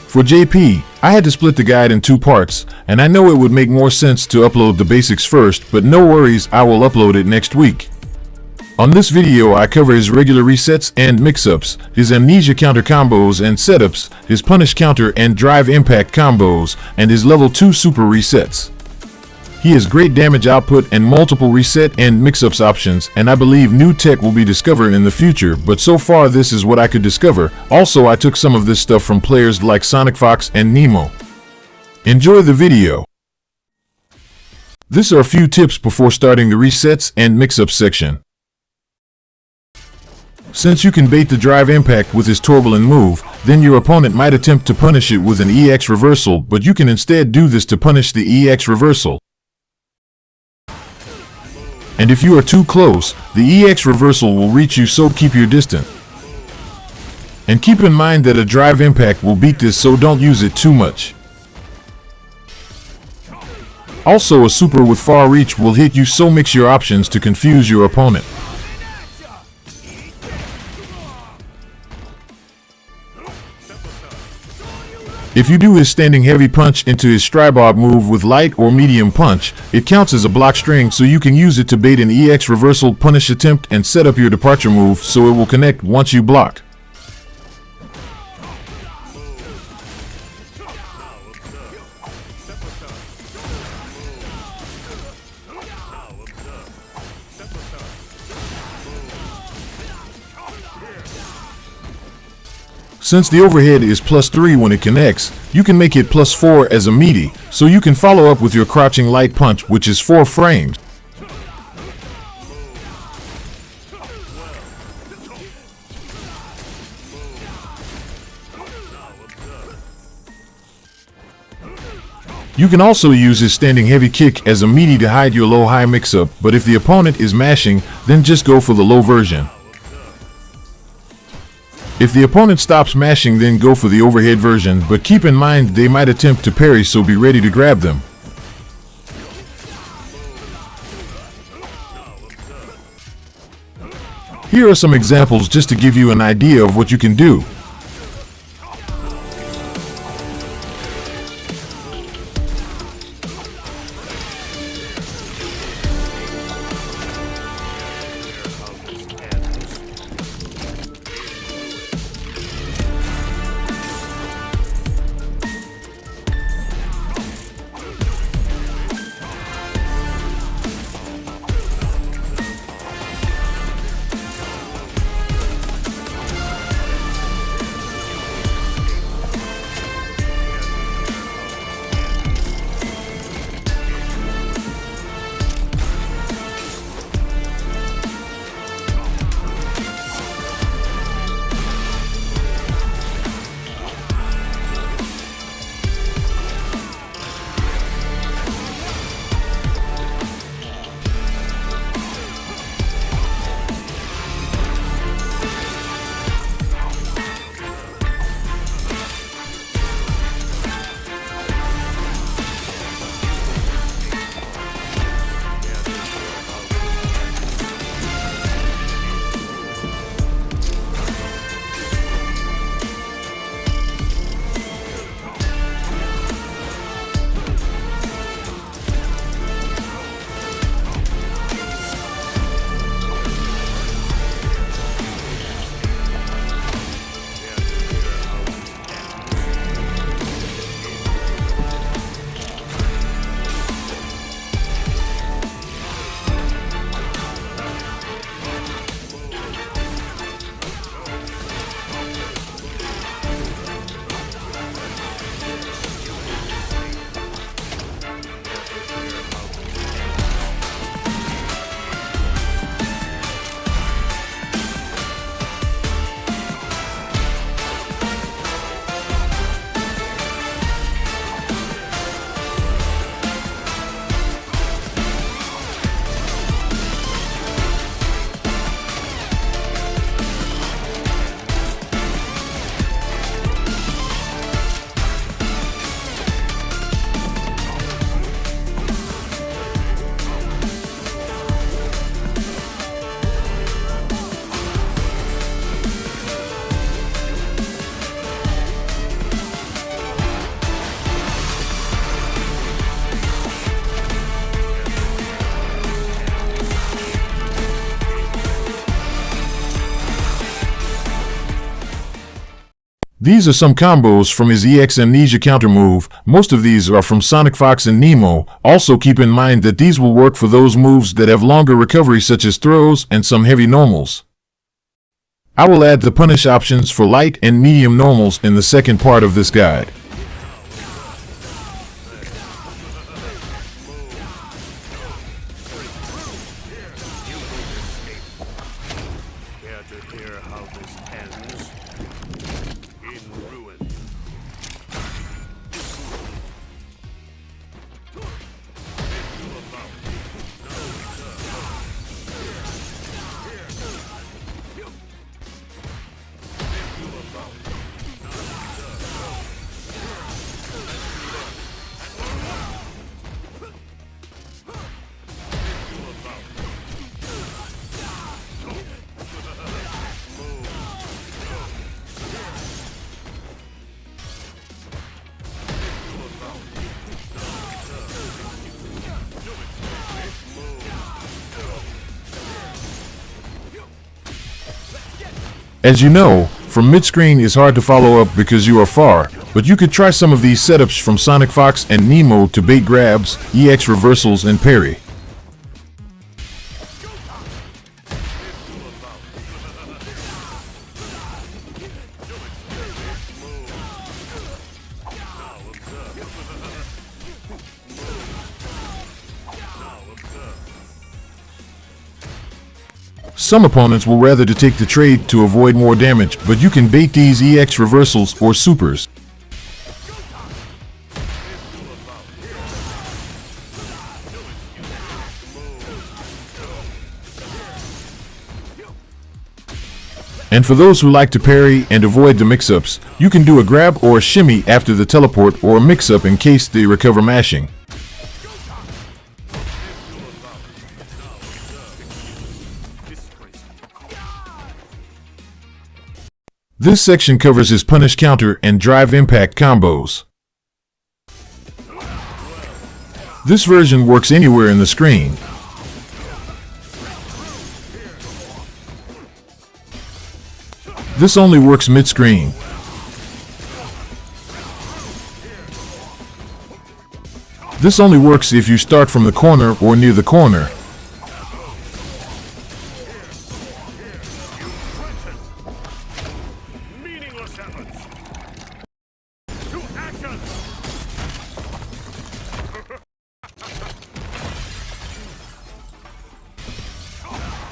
For JP, I had to split the guide in 2 parts, and I know it would make more sense to upload the basics first, but no worries, I will upload it next week. On this video I cover his regular resets and mix-ups, his Amnesia counter combos and setups, his punish counter and drive impact combos, and his level 2 super resets. He has great damage output and multiple reset and mix-ups options, and I believe new tech will be discovered in the future, but so far this is what I could discover. Also, I took some of this stuff from players like Sonic Fox and Nemo. Enjoy the video. These are a few tips before starting the resets and mix-up section. Since you can bait the drive impact with his turbulent move, then your opponent might attempt to punish it with an EX reversal, but you can instead do this to punish the EX reversal. And if you are too close, the EX reversal will reach you, so keep your distance. And keep in mind that a drive impact will beat this, so don't use it too much. Also, a super with far reach will hit you, so mix your options to confuse your opponent. If you do his standing heavy punch into his Stribob move with light or medium punch, it counts as a block string, so you can use it to bait an EX reversal punish attempt and set up your departure move so it will connect once you block. Since the overhead is +3 when it connects, you can make it +4 as a meaty, so you can follow up with your crouching light punch, which is 4 frames. You can also use his standing heavy kick as a meaty to hide your low-high mix-up, but if the opponent is mashing, then just go for the low version. If the opponent stops mashing, then go for the overhead version, but keep in mind they might attempt to parry, so be ready to grab them. Here are some examples just to give you an idea of what you can do. These are some combos from his EX Amnesia counter move. Most of these are from Sonic Fox and Nemo. Also keep in mind that these will work for those moves that have longer recovery such as throws and some heavy normals. I will add the punish options for light and medium normals in the second part of this guide. As you know, from mid-screen is hard to follow up because you are far, but you could try some of these setups from Sonic Fox and Nemo to bait grabs, EX reversals, and parry. Some opponents will rather to take the trade to avoid more damage, but you can bait these EX reversals or supers. And for those who like to parry and avoid the mix-ups, you can do a grab or a shimmy after the teleport or a mix-up in case they recover mashing. This section covers his punish counter and drive impact combos. This version works anywhere in the screen. This only works mid-screen. This only works if you start from the corner or near the corner.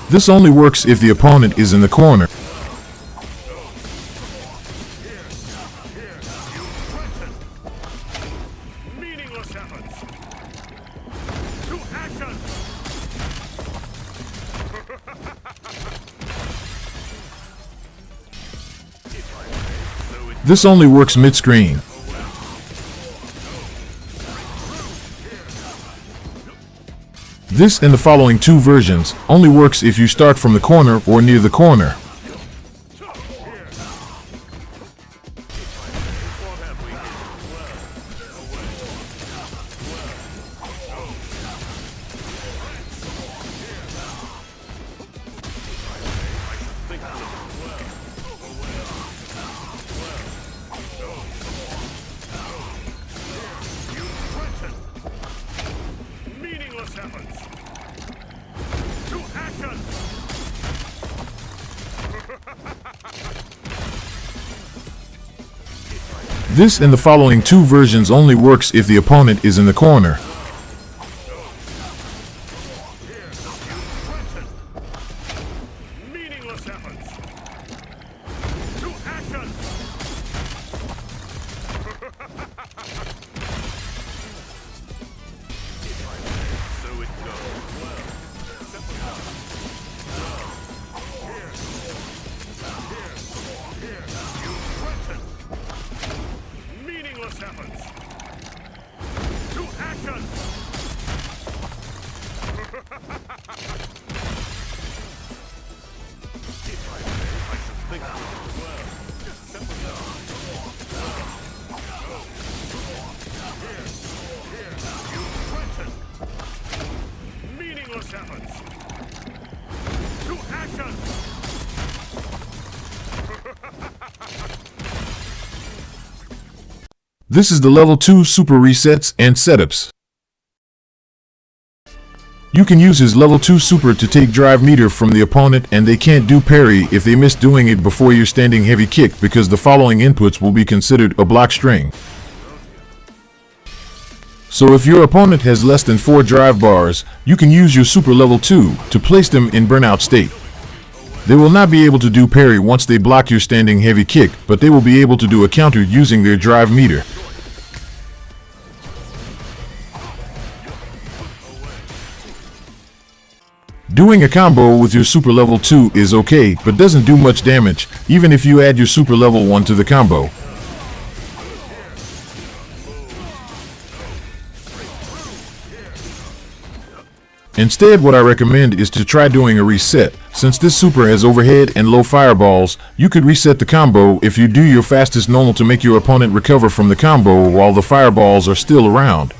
This only works if the opponent is in the corner. This only works mid-screen. This and the following two versions only works if you start from the corner or near the corner. This and the following two versions only works if the opponent is in the corner. This is the level 2 super resets and setups. You can use his level 2 super to take drive meter from the opponent, and they can't do parry if they miss doing it before your standing heavy kick, because the following inputs will be considered a block string. So if your opponent has less than 4 drive bars, you can use your super level 2 to place them in burnout state. They will not be able to do parry once they block your standing heavy kick, but they will be able to do a counter using their drive meter. Doing a combo with your super level 2 is okay, but doesn't do much damage, even if you add your super level 1 to the combo. Instead, what I recommend is to try doing a reset. Since this super has overhead and low fireballs, you could reset the combo if you do your fastest normal to make your opponent recover from the combo while the fireballs are still around.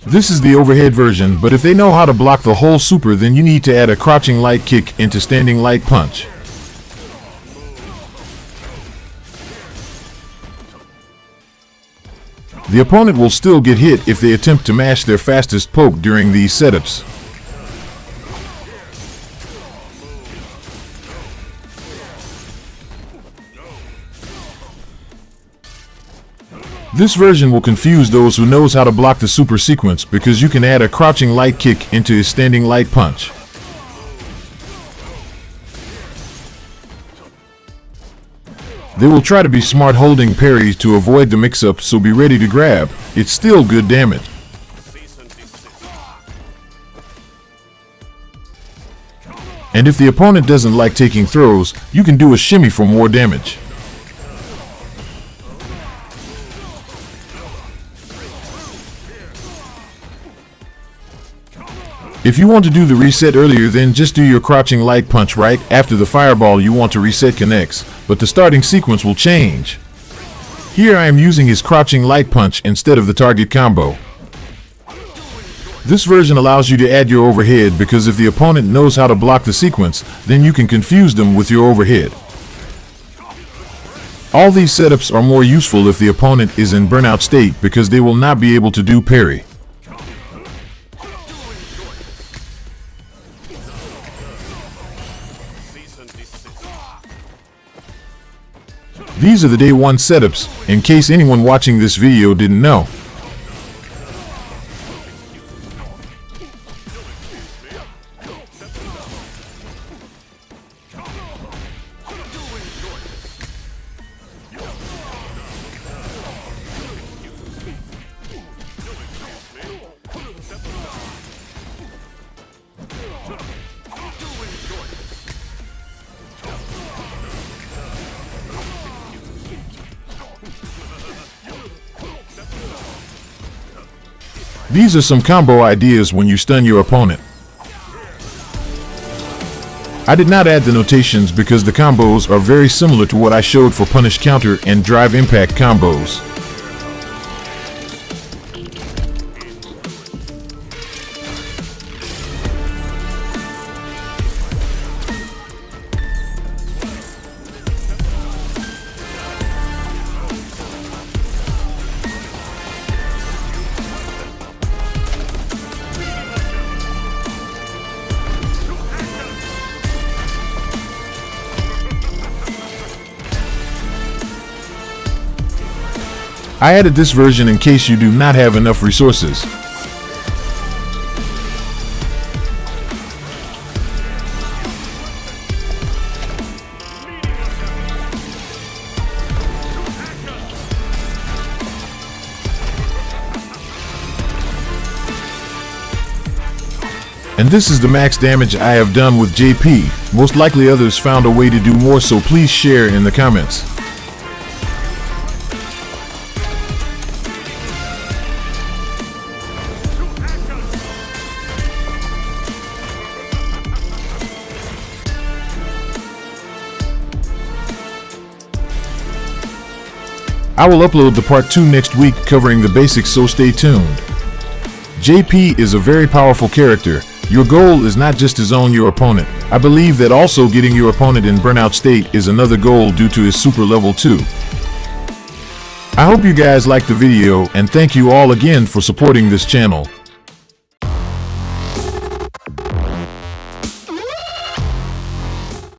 This is the overhead version, but if they know how to block the whole super, then you need to add a crouching light kick into standing light punch. The opponent will still get hit if they attempt to mash their fastest poke during these setups. This version will confuse those who knows how to block the super sequence, because you can add a crouching light kick into his standing light punch. They will try to be smart holding parries to avoid the mix-up, so be ready to grab. It's still good damage. And if the opponent doesn't like taking throws, you can do a shimmy for more damage. If you want to do the reset earlier, then just do your crouching light punch right after the fireball you want to reset connects, but the starting sequence will change. Here I am using his crouching light punch instead of the target combo. This version allows you to add your overhead, because if the opponent knows how to block the sequence, then you can confuse them with your overhead. All these setups are more useful if the opponent is in burnout state, because they will not be able to do parry. These are the day 1 setups, in case anyone watching this video didn't know. These are some combo ideas when you stun your opponent. I did not add the notations because the combos are very similar to what I showed for punish counter and drive impact combos. I added this version in case you do not have enough resources. And this is the max damage I have done with JP. Most likely others found a way to do more, so please share in the comments. I will upload the part 2 next week covering the basics, so stay tuned. JP is a very powerful character. Your goal is not just to zone your opponent. I believe that also getting your opponent in burnout state is another goal due to his super level 2. I hope you guys liked the video, and thank you all again for supporting this channel.